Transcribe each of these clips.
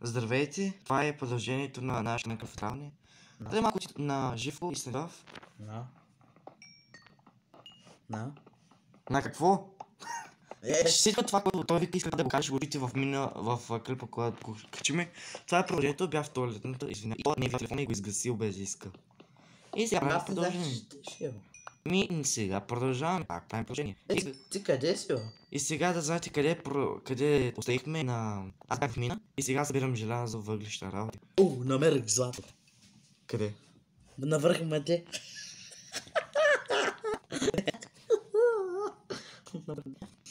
Здравейте, това е продължението на нашия Minecraft Травни. Това е малко на Живко и Снегов. На какво? Всичко това, което той вика иска да го каже, го видите в клипа, когато го качиме. Това е продължението, бях в туалетната, извиня. И той не е в телефона и го изгасил без иска. И сега правим продължение. Сега продължаваме пак, правим продължение. Ти къде си, бе? И сега да знаете къде оставихме на... Аз бях в мина и сега събирам желязо, въглища, работи. Намерих злато. Къде? Навърх мъде.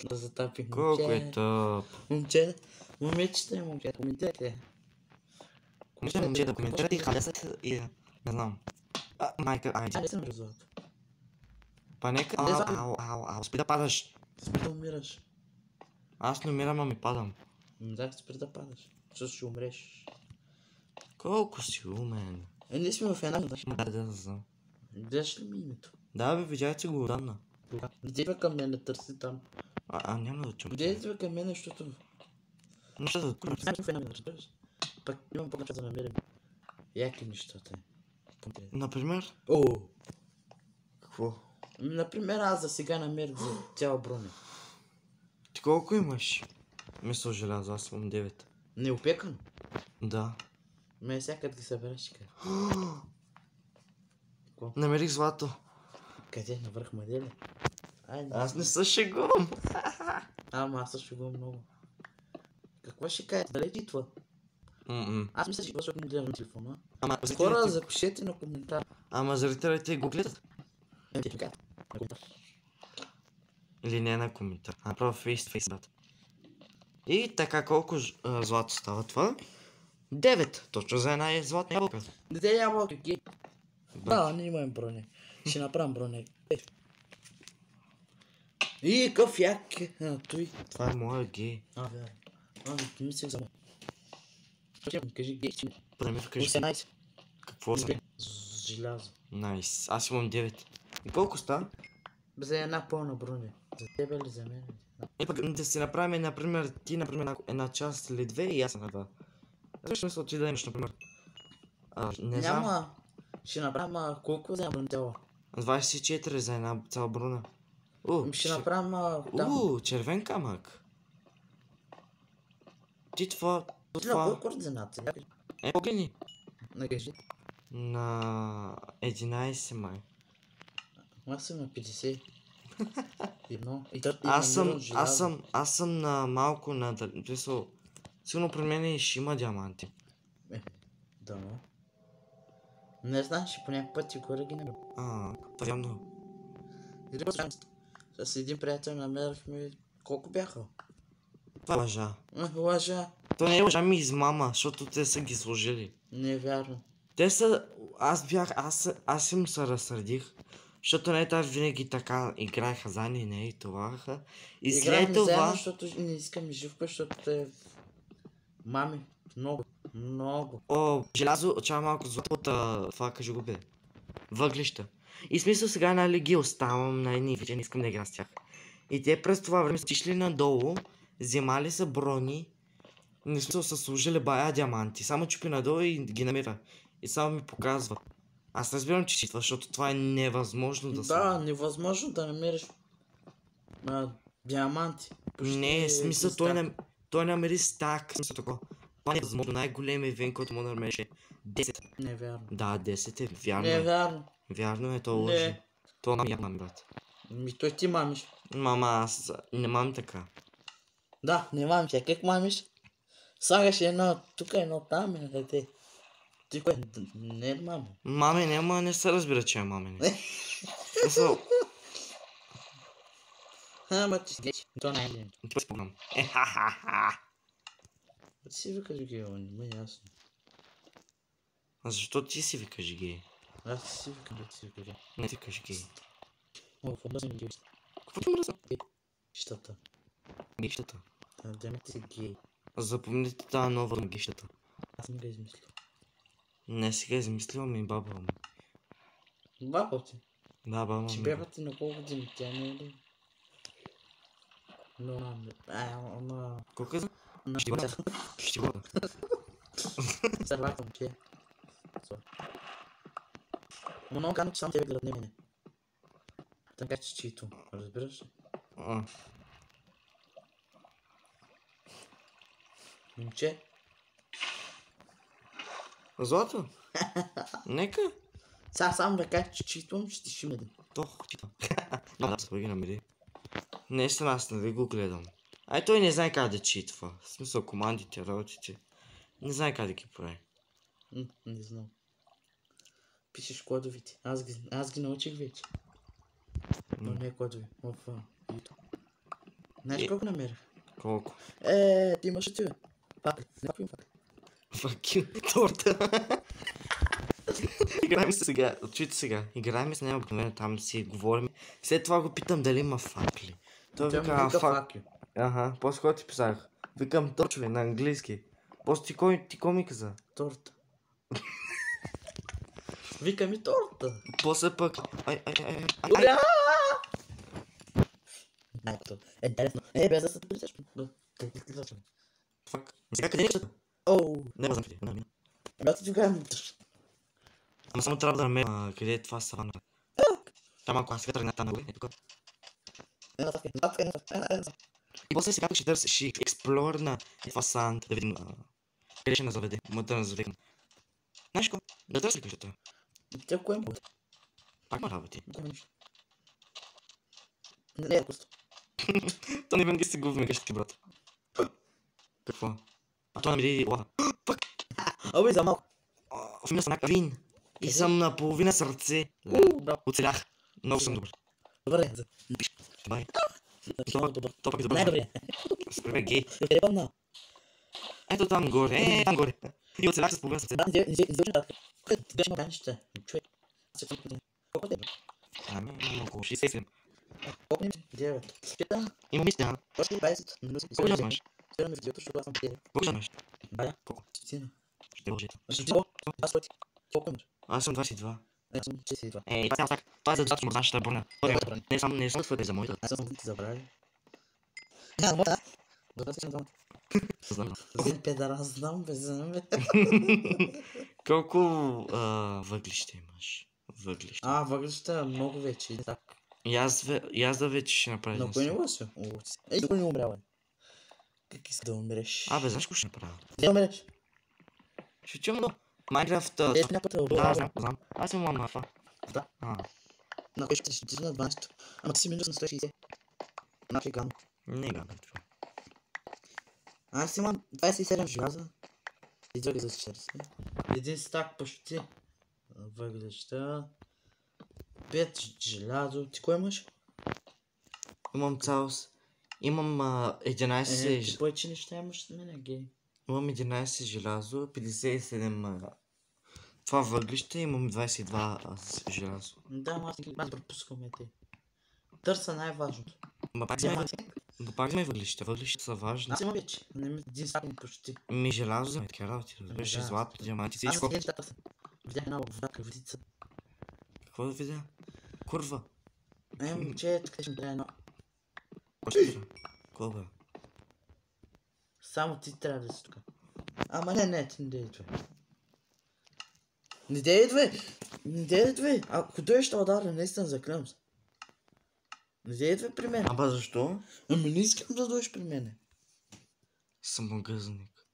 Да затапих Колко е тъп. Момичета и момчета, коментирайте. Момчета, коментирайте и халясат и... Не знам. Майка, айде. Не съм злато. Па нека... Ау, спри да падаш. Спри да умираш. Аз не умирам, а ми падам. Да, спри да падаш. Защото ще умреш. Колко си умен. Ние сме в една минута. Да знам. Гледаш ли ми името? Да бе, видях, че го отдавна. Иди бе към мен, търси там. Няма да чум. Иди бе към мен, защото... Но ще да курим. Сме в една минута, разбираш? Пак имам по-начал да намерим яки нещата. Например? Какво? Например, аз за сега намерих за цяла броня. Ти колко имаш? Мисля желязо, аз имам 9. Неопекано? Да. Сега като ги събереш, ще кажа. Намерих злато. Къде? Навърх мъде ли? Аз не се шегувам. Ама аз също шегувам много. Какво ще кажа? Дали ти това? Аз мисля, че защото не гледам на телефона. Хора, запишете на коментар. Ама зрителите го гледат. Не, ти кажа. На коментар. Или не на коментар. Направо фейс брат. И така колко злато става това? 9. Точно за една златна ябълка. Дете ябълка, гей. Да, не имаме броня. Ще направим броня. И къв як. Той. Това е моя гей. Вярно. Мислих за моя. Кажи гей. Премир кажи. 18. Какво са? Желязо. Найс. Аз имам 9. И колко става? За една пълна броня. За тебе или за мен? И пък да си направим, например, ти, например, една част или две и аз на два. Защо мисля, ти да имаш, например? Не знам. Няма. Ще направим колко за една бронтела? 24 за една цяла бруна. Ще направим там. Червен камък. Ти това... Това... координация? Погледни. На кажи. На 11 май. Аз съм на 50. Аз съм на малко на... Сигурно при мен ще има диаманти. Да. Не знаеш, по някакъв път ти горе ги намерим. Явно. С един приятел намерихме... Колко бяха? Това е лъжа. Лъжа. То не е лъжа, ми измама, защото те са ги сложили. Не е вярно. Те са... Аз им се разсърдих. Защото не това винаги така играеха заедно и не и това. И след това... заедно, защото не искаме Живко, защото те... Мами, много. Желязо, чава малко злато от това, кажи го бе. Въглища. И смисъл сега, нали, ги оставам на едни вече, не искам да игра с тях. И те през това време стишли надолу, вземали са брони, не смисъл са служили бая диаманти, само чупи надолу и ги намира. И само ми показва. Аз разбирам, че читва, защото това е невъзможно да се... Да, невъзможно да намериш диаманти. Не, смисъл той намери стак, смисъл такова. Това е невъзможно, най-големият ивент, който му намереше 10. Не е вярно. Да, 10 е вярно. Не е вярно. Вярно е, то лъжи. Това мами, брат. Той ти мамиш. Мама, аз не мам така. Да, не мамиш, как мамиш? Слагаш едно тук, едно там, дете. Ти кое? Не е мама. Маме, не се разбира, че е маме. Ама ти си гечи. То не е ли. Ти си спомням. Ти си викаш гей, не ме ясно. А защо ти си викаш гей? Аз ти си викам да ти си викаш гей. Не ти викаш гей. В областен гей. Какво ти мръзна? Гейщата. Гейщата. Да ме ти си гей. Запомните тази нова на гейщата. Аз не го измислил. Не сега измислила ми баба ми. Баба ти? Да, баба ми. Че бяха ти на колко години, тя не е ли? Но... Колко е за? На... Ще бъда. следователно, че... Ама много гадно, че само тебе гледат, не мене. Така че чието, разбираш ли? Момче. Злато? Нека. Сега само да кажа, че чието, ще ти шим един. Тох, чита. Да, се ги намери. Наистина аз нали го гледам. Ай той не знае как да читва. В смисъл командите, работите. Не знае как да ги прави. Не знам. Пишеш кодовите. Аз ги научих вече. Но не кодови. В YouTube. Знаеш колко намерих? Колко? Ти имаш ли ти, бе? Факли. Не купим факли. Факин торта. Играем се сега. Чуйте сега. Играем с нея обикновено там си говорим. След това го питам дали има факли. Той вика факли. Ага, после когато ти писах. Викам точно на английски. После ти кой ми каза? Торта. Вика ми торта. После пък. Уля! Най-то. Интересно. Без да се притеш. Фак. Сега къде е? Оу. Не знам къде. Мина. Бята ти гледам. Ама само трябва да намеря къде е това савана. Там ако аз сега тръгна там нагоре, е тук. И после сега пък ще търся, ще експлор на това санд, да видим къде ще назаведе. Може да назаведем. Знаеш ко? Да търся ли къщата? Тя кое му? Пак ма работи. Не е просто. То не винаги си губим къщата, брат. Какво? А то намери лава. Пак! Абе, за малко. В минус на вин. И съм на половина сърце. Оцелях. Много съм добър. Добре. Бай. Това пък е добър. най-добре. Спребе гей. Къде падна? Ето там горе. Там горе. И оцелях с половина сърце. Не излъчен татък. Ти беше маганища. Човек. Колко е? Ами, около 67. Колко е? 9. Има мисля. Още 20 минути. Колко ще имаш? Сега ми видеото, защото аз съм пиер. Колко ще имаш? Бая. Колко? Стотина. Ще лъжете. Аз пъти. Колко имаш? Аз съм 22. Аз съм 42. Ей, това цял това е за достатъчно мързащата броня. Не само твоята, за моята. Аз съм ти забравили. За моята? Добре, че не знам. Знам. Педара, знам, без знам. Колко въглища имаш? Въглища. Въглища много вече. Так. И аз да вече ще направя. Но кой не го си? Ей, кой не умрява? Как иска да умреш? Абе, знаеш какво ще направя? Не умреш? Ще чуем Майнкрафт. Да, знам. Аз имам на това. Да. На кой ще ти на 12. Ама ти си минус на 160. Значи гано. Не гано това. Аз имам 27 желяза. И други за 40. Един стак почти. Въглеща. 5 желязо. Ти кой имаш? Имам цялост. Имам 11... Ти повече неща имаш с мене, гей. Имам 11 желязо, 57 това въглища, имам 22 желязо. Да, аз пропускам те. Търса най-важното. Ма пак вземай въглища. Въглища са важни. Аз имам вече. Един стак ми почти. Ми желязо вземай така работи. Разбираш, злато, диаманти, всичко. Аз видях една вода, кръвица. Какво да видя? Курва. Момче, така ще ми трябва едно. Какво ще трябва? Какво бе? Само ти трябва да си тук. Ама не, ти не дейдвай. Не дейдвай! Ако дойдеш ще удара, наистина заклевам се. Не дейдвай при мен. Аба защо? Ами не искам да дойдеш при мене. Самогъзник.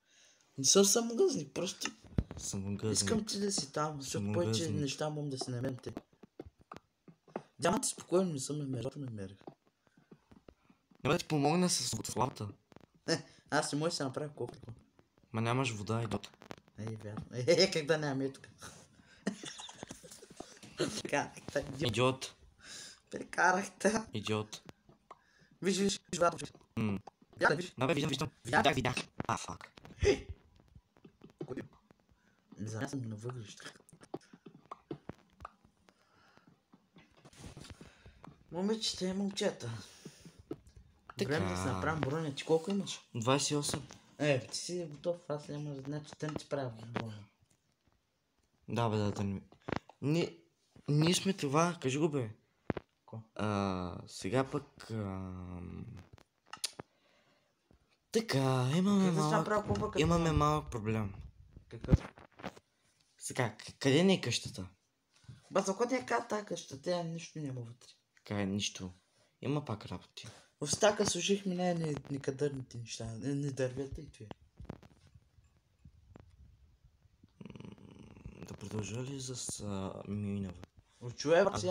Не съм самогъзник, просто Самогъзник. искам ти да си там, защото повече неща мога да си намерим те. Дяма ти спокойно, не съм намерил, намерих. Няма да ти помогна с водославата. Аз не може да се направя колко. Ма нямаш вода и дота. Вярно. Как да нямаме тук. Идиот. Прекарахте. Идиот. Виж, вратно. Виж. Да бе, виждам. Видях. Фак. Не знам, съм на въглища. Момичета и момчета. Време да се направим броня. Ти колко имаш? 28. Ти си готов. Аз няма да знам, че те не ти правя броня. Да бе, да не. Ние сме това, кажи го бе. Сега пък... Така, имаме малък проблем. Какъв? Сега, къде не е къщата? Ба, за кой е тази къща? Тя нищо няма вътре. Къде нищо. Има пак работи. В стака служихме некадърните неща. Не дървета и това. Да продължа ли с Минава? Чуе, брат,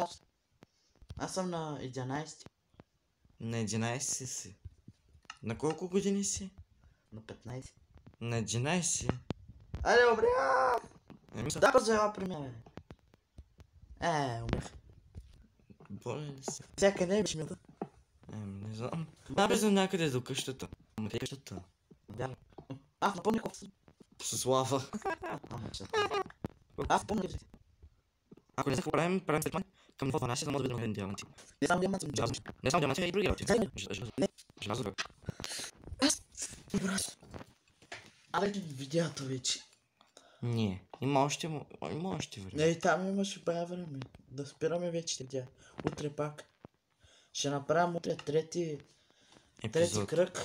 аз съм на 11. На 11 си. На колко години си? На 15. На 11. Айде, умря! Еми са Да, бързо ела при мен, бе. Умрях. болен ли си? Сега къде беше милта? Не знам. Набезам някъде до къщата. Ама къде е къщата? Да. Аз напомня колко съм. С лава. Аз помня къде си. Ако не се правим след това към 12, да може да видим диаманти. Не само диамант съм. Не само диаманти, а и други работи. Заедно. Желязо, бе. Брат. Абе, видеото вече. Не. Има още време. Не, там имаше бая време. Да спираме вече тя. Утре пак. Ще направим утре трети кръг.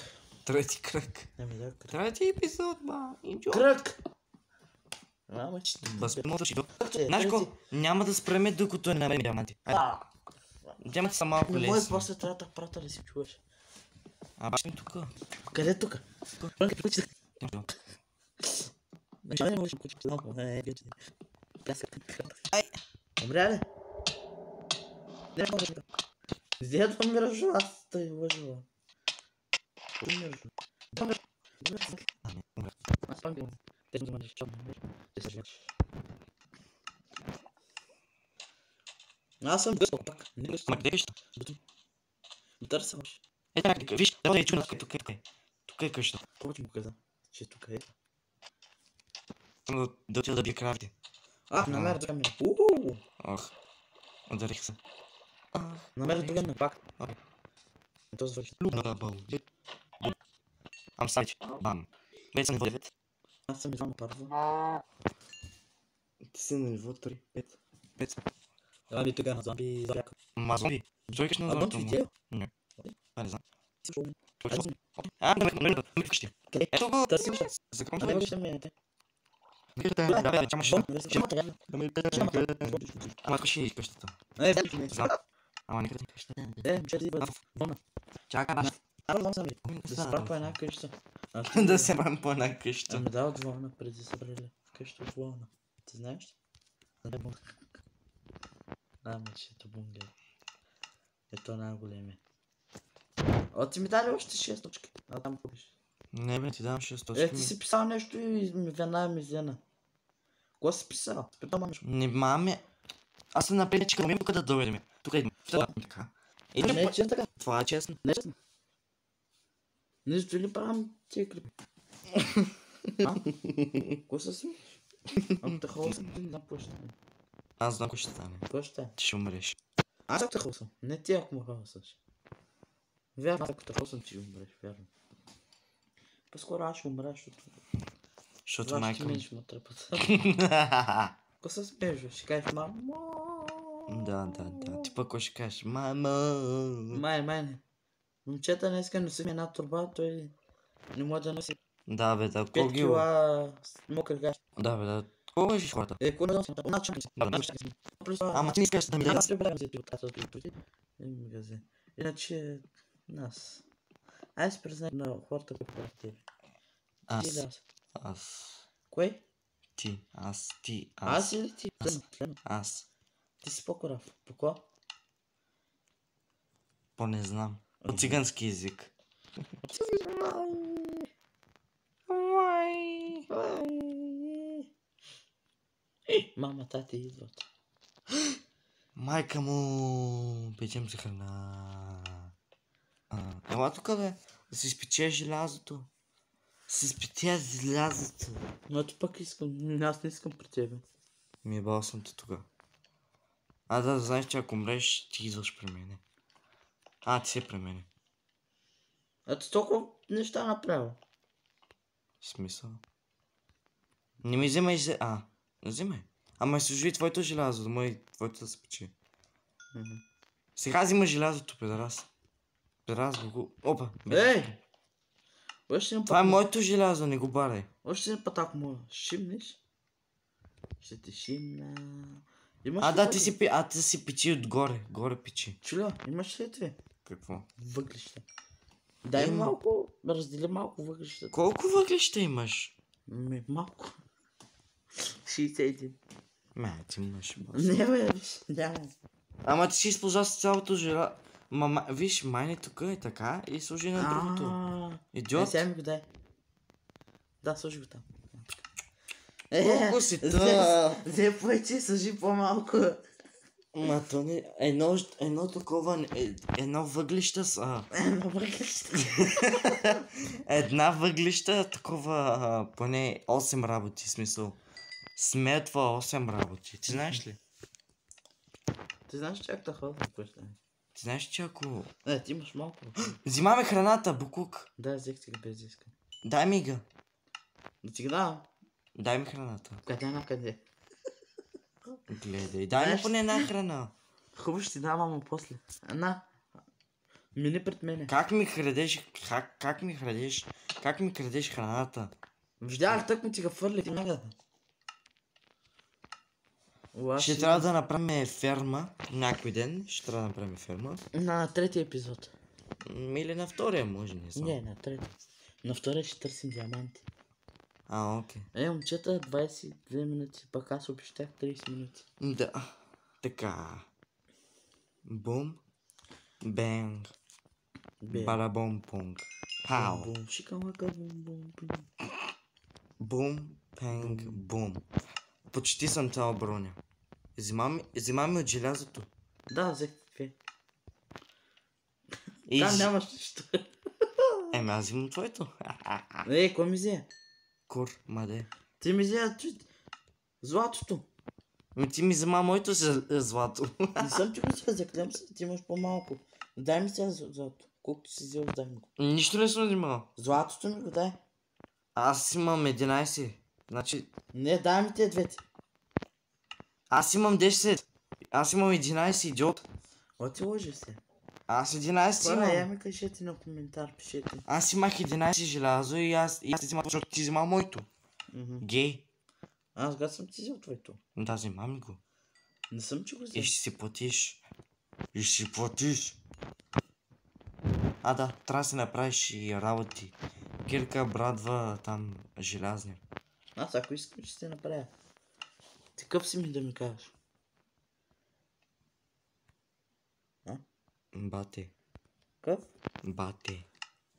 Трети кръг. Еми да, кръг. Трети епизод, ба. Кръг! Мама, че ти... Възможно ще до... Знаеш ко? Няма да спреме докато не намерим диаманти. Диаманти са малко Не може лесни. после трябва да прата да си чуваш. Баш ми тук. Къде е тук? Къде е тук? Не можеш да кучиш малко. Ай! Умря ли? Не може да. Где да умираш, аз тъй лъжила. Умираш. Аз пак го. Те не знаеш, че те съжаляваш. Аз съм гъстал пак. Не гъстал. Ма къде виж? Търся още. Ето някъде, виж, да е чуна, тук е. Тук е къща. Кой ти му каза? Че тук е. Само да отида да бия кравите. Намеря друга ми. Ох, ударих се. Намеря друга ми пак. Окей. То свърши. Луна бъл. Ам сайч. Бам. Вече съм ниво 9. Аз съм извън първо. Ти си на ниво 3. 5. Ами тогава на зомби заряка. Ма зомби? Той каш на А зомби. зомби видео? Не. Не знам. Си шоу. Точно. Намеря вкъщи. Къде? Ето го. Търсим се. За какво Ами ме вижте ме. Да, чама ще. Ама Ама ако ще и къщата. Знам. Ама никъде не къщата. че ти бъде вълна. Чакай, да. Вълна съм ли? Да се правя по една къща. Да се брам по една къща. Ами да, от вълна преди са брали. Къща от вълна. Ти знаеш ли? Не бунга. Мечето бунгер. Ето най-големия. Ти ми дали още 6 точки. А там купиш. Не бе, ти давам 6 точки. Ти си писал нещо и ми веднага ми взена. Кога си писал? Питам мамишко. Не маме. Аз съм напред, че към тук да дойдем. Тук идем. Така. Не е честно така. Това е честно. Не е честно. Нищо ли правим тия клипи? Кой се смееш? Ако те холсам, ти не знам какво ще стане. Аз знам кой ще стане. Какво ще стане? Ти ще умреш. Аз ако те холсам. Не ти ако ме холсаш. Вярно, ако те холсам, ти ще умреш. Вярно. По-скоро аз ще умра, Защото майка ми. ще ме тръпат. Ако се смееш, ще кажеш мамо. Да. Ти пък кой ще кажеш? Мама. Май. Момчета днеска носи една турба, той не може да носи Да бе, да. 5 кила мокър гаш. Да бе, да. Колко беше хората? Кой не носи? Една чанка. Ама ти не искаш да ми Аз дадеш. прибирам за от тази магазин. Иначе нас. Аз се признай на хората, които правят тебе. Ти да. Аз. Кое? Ти. Аз. Ти. Аз или ти? Аз. Ти си по-корав. По кого? Не знам. По цигански език. Мама, тати идват. Майка му. Печем се храна. Ела тук бе. Да си изпече желязото. Си изпече желязото. Но ето пък искам. Аз не искам при тебе. Ми е бал съм те тук. Да, знаеш, че ако умреш, ти идваш при мене. Ти си при мене. Ето толкова неща направил. В смисъл? Не ми вземай вземай. Ама се служи твоето желязо, твоето да се пече. Сега взима желязото, педарас. Педарас го... Опа! Ей! Това е моето желязо, не го барай. Още един път ако му шимнеш. Ще тишина. Имаш А, ли да, въглища? ти си печи отгоре. Горе печи. Чуля, имаш ли две? Какво? Въглища. Дай Има. малко, раздели малко въглищата. Колко въглища имаш? Малко. 61. Ти имаш. Не, бе, виж, няма. Ама ти си използвал с цялото жира. Виж, майни тук е така и служи на другото. Идиот. Сега ми го дай. Да, сложи го там. Колко си та? Взе повече, сложи по-малко. Ма то не... Едно такова... Едно въглища са... Едно въглища. Една въглища, такова... Поне 8 работи, смисъл. Сметва 8 работи. Ти знаеш ли? Ти знаеш, че как да ходя? Ти знаеш, че ако... Ти имаш малко. Взимаме храната, буклук. Да, взех ти го без да искам. Дай ми га. Да ти го давам. Дай ми храната. Къде на къде? Гледай, дай ми Знаеш- поне една храна. Хубаво ще ти дам, ама после. Мини пред мене. Как ми крадеш... Как ми крадеш храната? Виждях, тък му ти го фърли, ти някъде. Ще трябва да направим ферма. Някой ден ще трябва да направим ферма. На третия епизод. Или на втория, може, не знам. Не, на третия. На втория ще търсим диаманти. Окей. Момчета, 22 минути, пък аз обещах 30 минути. Да. Така. Бум. Бенг. Барабом пунг. Пау. Бум, шикалака, бум, бум, бум. Бум. Пенг. Бум. Почти съм цяла броня. Взимаме от желязото. Да, взех две. И Там нямаш нищо. аз взимам твоето. Кой ми взе? Кур, маде. Ти ми взе златото. Ти ми взема моето злато. Не съм ти го взе, заклем се, ти имаш по-малко. Дай ми сега злато. Колкото си взел, дай ми го. Нищо не съм взимал. Златото ми го дай. Аз имам 11. Значи... Не, дай ми те двете. Аз имам 10. Аз имам 11, идиот. Ти лъжи се. Аз 11 Я имам. ми кажете на коментар, пишете. Аз имах 11 желязо и аз взимам, защото ти взима моето. Гей. Аз гад съм ти взел твоето. Да, взимам го. Не съм че го И взел. ще си платиш. И ще си платиш. Да, трябва да си направиш и работи. Кирка, брадва, там, желязни. Аз ако искам, ще се направя. Такъв си ми да ми кажеш. Бате. Къв? Бате.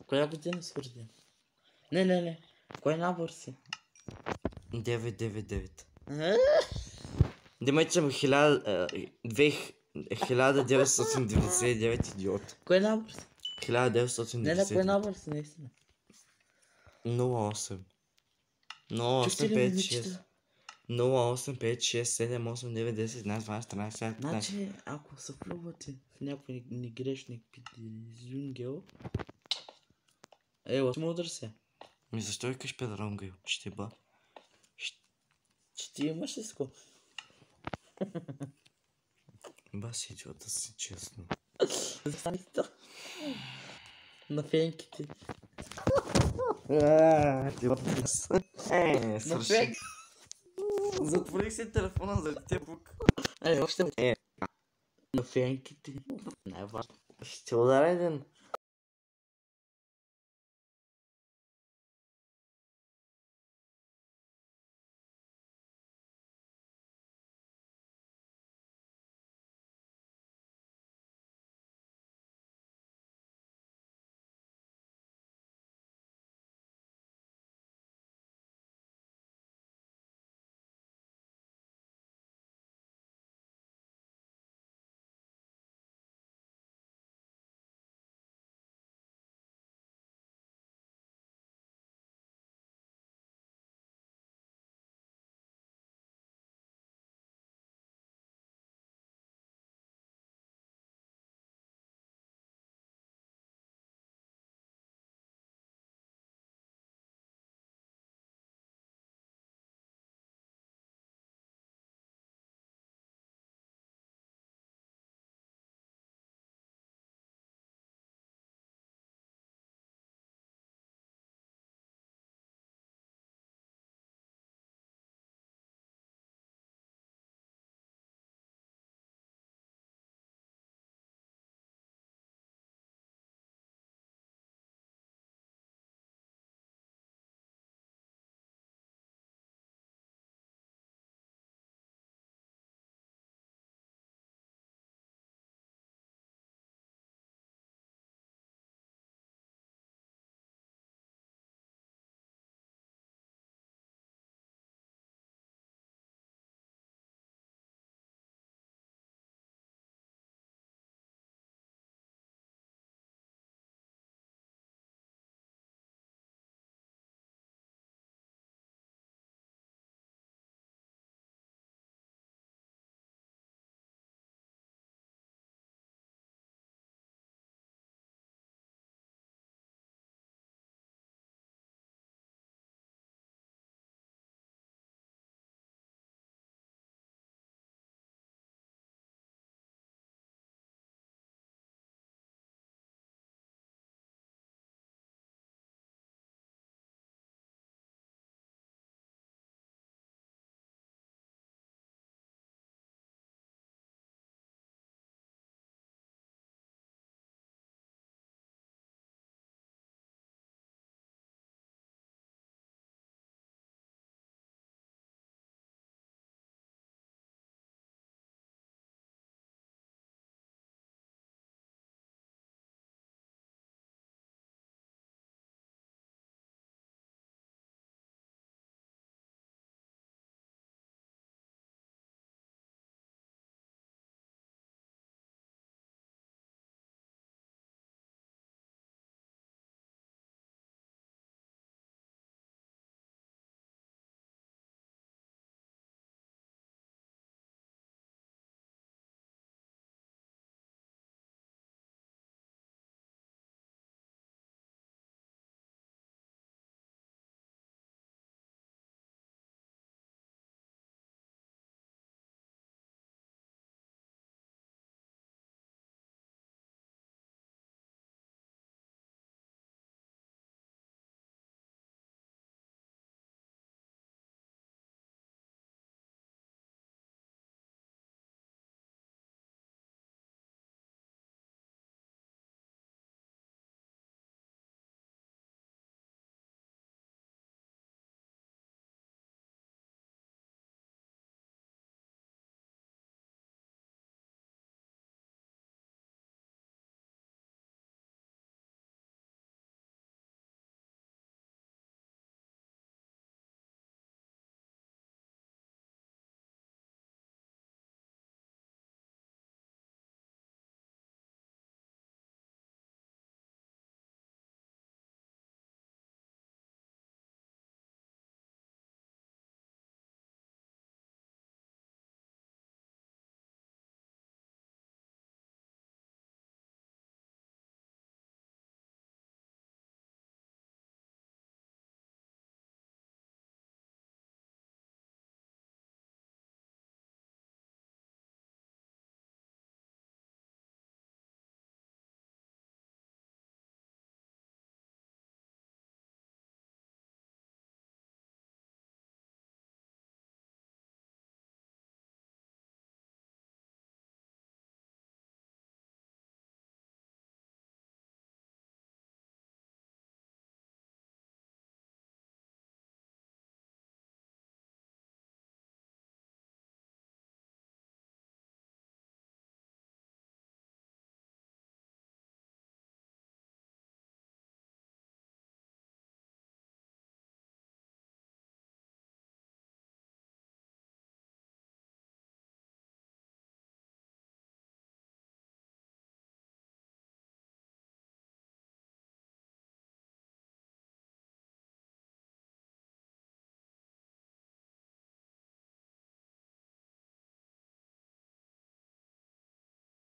Коя година си роден? Не. Кой набор си? 999. Демай, че съм 1999 идиот. Кой набор си? 1999. Кой набор си, наистина? 08. 0856. 085678891011121314. Значи, ако се влюбвате в някой негрешник пидизюнгел, ще му удар се. Защо викаш педронгъл? Ще ба. Че ти имаш ли ско? Ба си идиота си, честно. Застанете на фенките. Свърши. Затворих си телефона за те пук. Още на фенките. Най-важно. Ще ударя един.